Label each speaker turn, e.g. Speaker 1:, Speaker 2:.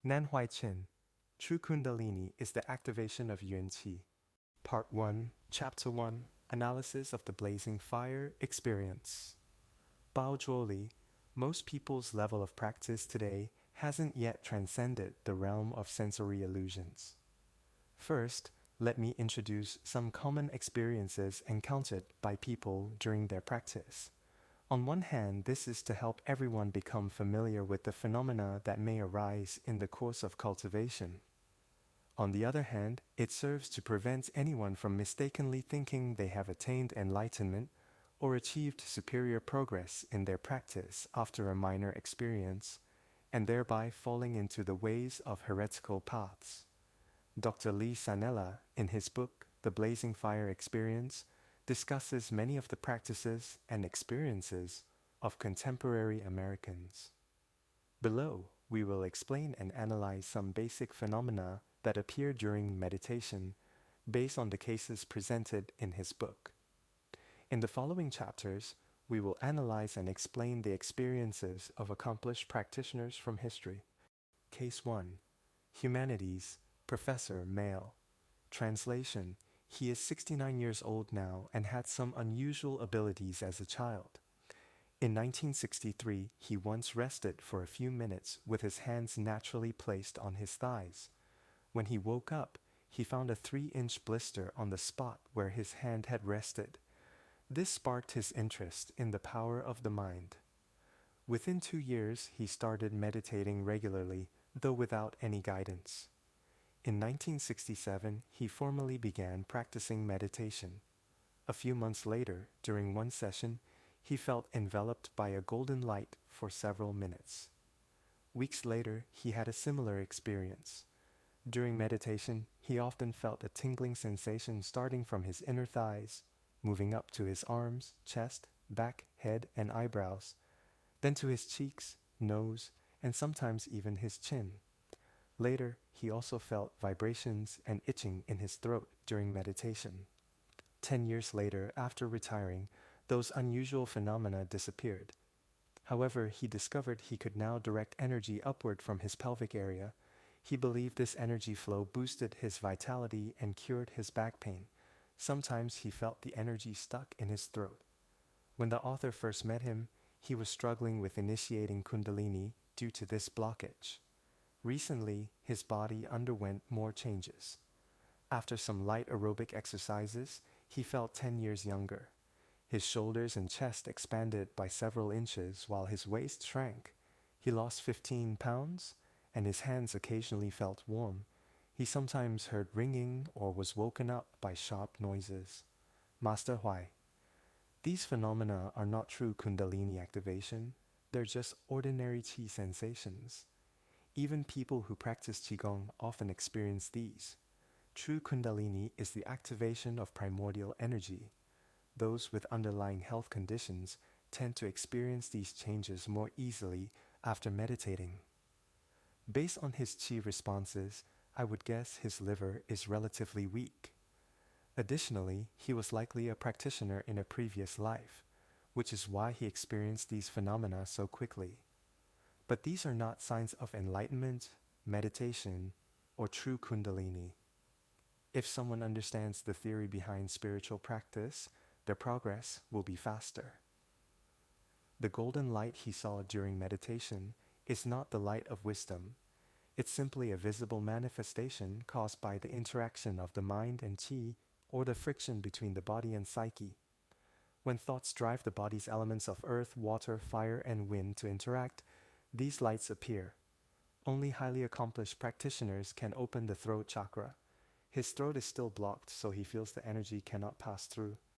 Speaker 1: Nan Huai-Chin, True Kundalini is the activation of Yuan Qi. Part 1, Chapter 1, Analysis of the Blazing Fire Experience. Bao Zhuoli, most people's level of practice today hasn't yet transcended the realm of sensory illusions. First, let me introduce some common experiences encountered by people during their practice. On one hand, this is to help everyone become familiar with the phenomena that may arise in the course of cultivation. On the other hand, it serves to prevent anyone from mistakenly thinking they have attained enlightenment or achieved superior progress in their practice after a minor experience, and thereby falling into the ways of heretical paths. Dr. Lee Sanella, in his book, The Blazing Fire Experience, discusses many of the practices and experiences of contemporary Americans. Below, we will explain and analyze some basic phenomena that appear during meditation based on the cases presented in his book. In the following chapters, we will analyze and explain the experiences of accomplished practitioners from history. Case 1. Humanities, Professor, male. Translation: he is 69 years old now and had some unusual abilities as a child. In 1963, he once rested for a few minutes with his hands naturally placed on his thighs. When he woke up, he found a 3-inch blister on the spot where his hand had rested. This sparked his interest in the power of the mind. Within 2 years, he started meditating regularly, though without any guidance. In 1967, he formally began practicing meditation. A few months later, during one session, he felt enveloped by a golden light for several minutes. Weeks later, he had a similar experience. During meditation, he often felt a tingling sensation starting from his inner thighs, moving up to his arms, chest, back, head, and eyebrows, then to his cheeks, nose, and sometimes even his chin. Later, he also felt vibrations and itching in his throat during meditation. 10 years later, after retiring, those unusual phenomena disappeared. However, he discovered he could now direct energy upward from his pelvic area. He believed this energy flow boosted his vitality and cured his back pain. Sometimes he felt the energy stuck in his throat. When the author first met him, he was struggling with initiating Kundalini due to this blockage. Recently, his body underwent more changes. After some light aerobic exercises, he felt 10 years younger. His shoulders and chest expanded by several inches while his waist shrank. He lost 15 pounds, and his hands occasionally felt warm. He sometimes heard ringing or was woken up by sharp noises. Master Huai. These phenomena are not true Kundalini activation, they're just ordinary qi sensations. Even people who practice Qigong often experience these. True Kundalini is the activation of primordial energy. Those with underlying health conditions tend to experience these changes more easily after meditating. Based on his Qi responses, I would guess his liver is relatively weak. Additionally, he was likely a practitioner in a previous life, which is why he experienced these phenomena so quickly. But these are not signs of enlightenment, meditation, or true Kundalini. If someone understands the theory behind spiritual practice, their progress will be faster. The golden light he saw during meditation is not the light of wisdom. It's simply a visible manifestation caused by the interaction of the mind and qi, or the friction between the body and psyche. When thoughts drive the body's elements of earth, water, fire, and wind to interact, these lights appear. Only highly accomplished practitioners can open the throat chakra. His throat is still blocked, so he feels the energy cannot pass through.